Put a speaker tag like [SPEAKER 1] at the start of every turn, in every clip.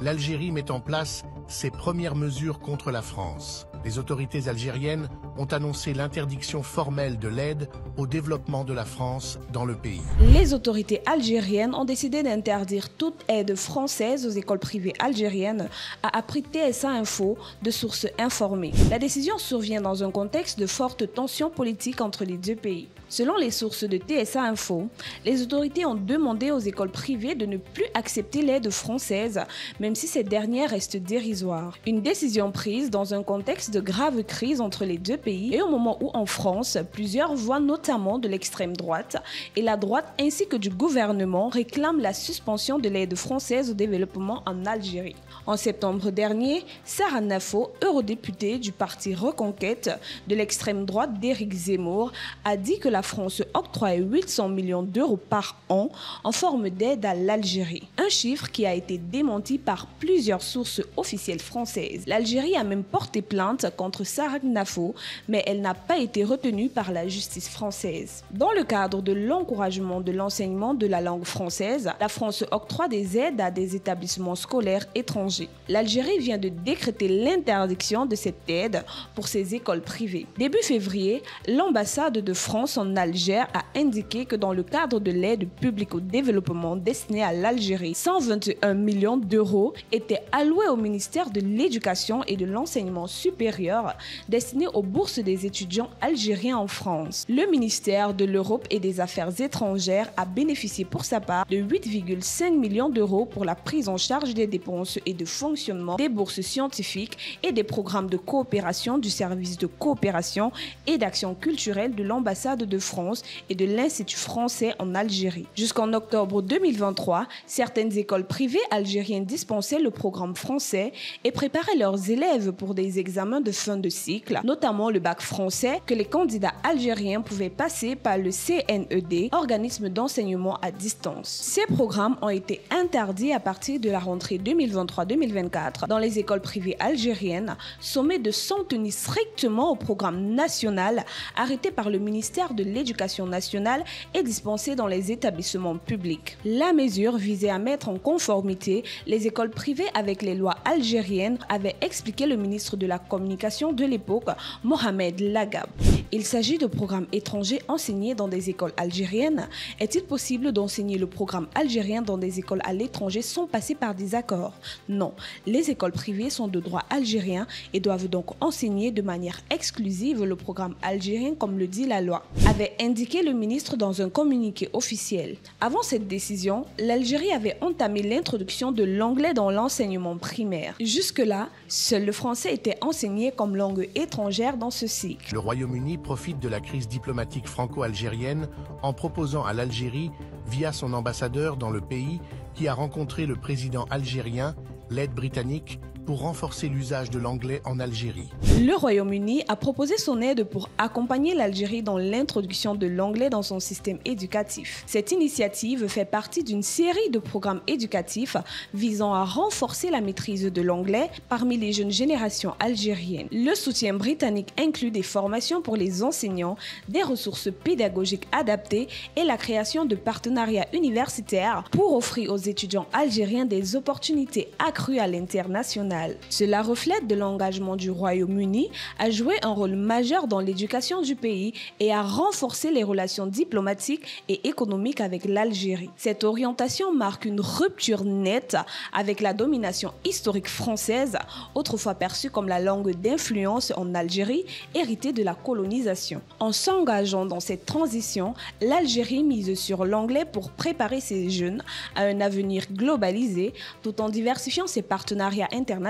[SPEAKER 1] l'Algérie met en place ses premières mesures contre la France. Les autorités algériennes ont annoncé l'interdiction formelle de l'aide au développement de la France dans le pays.
[SPEAKER 2] Les autorités algériennes ont décidé d'interdire toute aide française aux écoles privées algériennes, a appris TSA Info de sources informées. La décision survient dans un contexte de fortes tensions politiques entre les deux pays. Selon les sources de TSA Info, les autorités ont demandé aux écoles privées de ne plus accepter l'aide française, même si cette dernière reste dérisoire. Une décision prise dans un contexte de grave crise entre les deux pays et au moment où en France, plusieurs voix notamment de l'extrême droite et la droite ainsi que du gouvernement réclament la suspension de l'aide française au développement en Algérie. En septembre dernier, Sarah Nafo, eurodéputée du parti Reconquête de l'extrême droite d'Éric Zemmour, a dit que la France octroie 800 millions d'euros par an en forme d'aide à l'Algérie. Un chiffre qui a été démenti par plusieurs sources officielles françaises. L'Algérie a même porté plainte contre Sarah Nafo, mais elle n'a pas été retenue par la justice française. Dans le cadre de l'encouragement de l'enseignement de la langue française, la France octroie des aides à des établissements scolaires étrangers. L'Algérie vient de décréter l'interdiction de cette aide pour ses écoles privées. Début février, l'ambassade de France en Alger a indiqué que dans le cadre de l'aide publique au développement destinée à l'Algérie, 121 millions d'euros étaient alloués au ministère de l'Éducation et de l'Enseignement supérieur destinés aux bourses des étudiants algériens en France. Le ministère de l'Europe et des Affaires étrangères a bénéficié pour sa part de 8,5 millions d'euros pour la prise en charge des dépenses et de fonctionnement des bourses scientifiques et des programmes de coopération du service de coopération et d'action culturelle de l'ambassade de France et de l'Institut français en Algérie. Jusqu'en octobre 2023, certaines écoles privées algériennes dispensaient le programme français et préparaient leurs élèves pour des examens de fin de cycle, notamment le bac français que les candidats algériens pouvaient passer par le CNED, organisme d'enseignement à distance. Ces programmes ont été interdits à partir de la rentrée 2023-2024 dans les écoles privées algériennes, sommées de s'en tenir strictement au programme national arrêté par le ministère de l'Éducation nationale et dispensé dans les établissements publics. La mesure visait à mettre en conformité les écoles privées avec les lois algériennes, avait expliqué le ministre de la Communication de l'époque, Mohamed Lagab. Il s'agit de programmes étrangers enseignés dans des écoles algériennes. Est-il possible d'enseigner le programme algérien dans des écoles à l'étranger sans passer par des accords? Non, les écoles privées sont de droit algérien et doivent donc enseigner de manière exclusive le programme algérien comme le dit la loi, avait indiqué le ministre dans un communiqué officiel. Avant cette décision, l'Algérie avait entamé l'introduction de l'anglais dans l'enseignement primaire. Jusque-là, seul le français était enseigné comme langue étrangère dans ce cycle.
[SPEAKER 1] Le Royaume-Uni profite de la crise diplomatique franco-algérienne en proposant à l'Algérie, via son ambassadeur dans le pays, qui a rencontré le président algérien, l'aide britannique, pour renforcer l'usage de l'anglais en Algérie.
[SPEAKER 2] Le Royaume-Uni a proposé son aide pour accompagner l'Algérie dans l'introduction de l'anglais dans son système éducatif. Cette initiative fait partie d'une série de programmes éducatifs visant à renforcer la maîtrise de l'anglais parmi les jeunes générations algériennes. Le soutien britannique inclut des formations pour les enseignants, des ressources pédagogiques adaptées et la création de partenariats universitaires pour offrir aux étudiants algériens des opportunités accrues à l'international. Cela reflète de l'engagement du Royaume-Uni à jouer un rôle majeur dans l'éducation du pays et à renforcer les relations diplomatiques et économiques avec l'Algérie. Cette orientation marque une rupture nette avec la domination historique française, autrefois perçue comme la langue d'influence en Algérie, héritée de la colonisation. En s'engageant dans cette transition, l'Algérie mise sur l'anglais pour préparer ses jeunes à un avenir globalisé tout en diversifiant ses partenariats internationaux.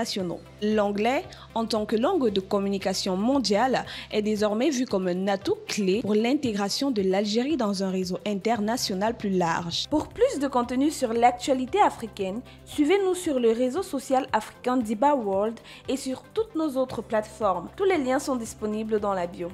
[SPEAKER 2] L'anglais, en tant que langue de communication mondiale, est désormais vu comme un atout clé pour l'intégration de l'Algérie dans un réseau international plus large. Pour plus de contenu sur l'actualité africaine, suivez-nous sur le réseau social africain Diba World et sur toutes nos autres plateformes. Tous les liens sont disponibles dans la bio.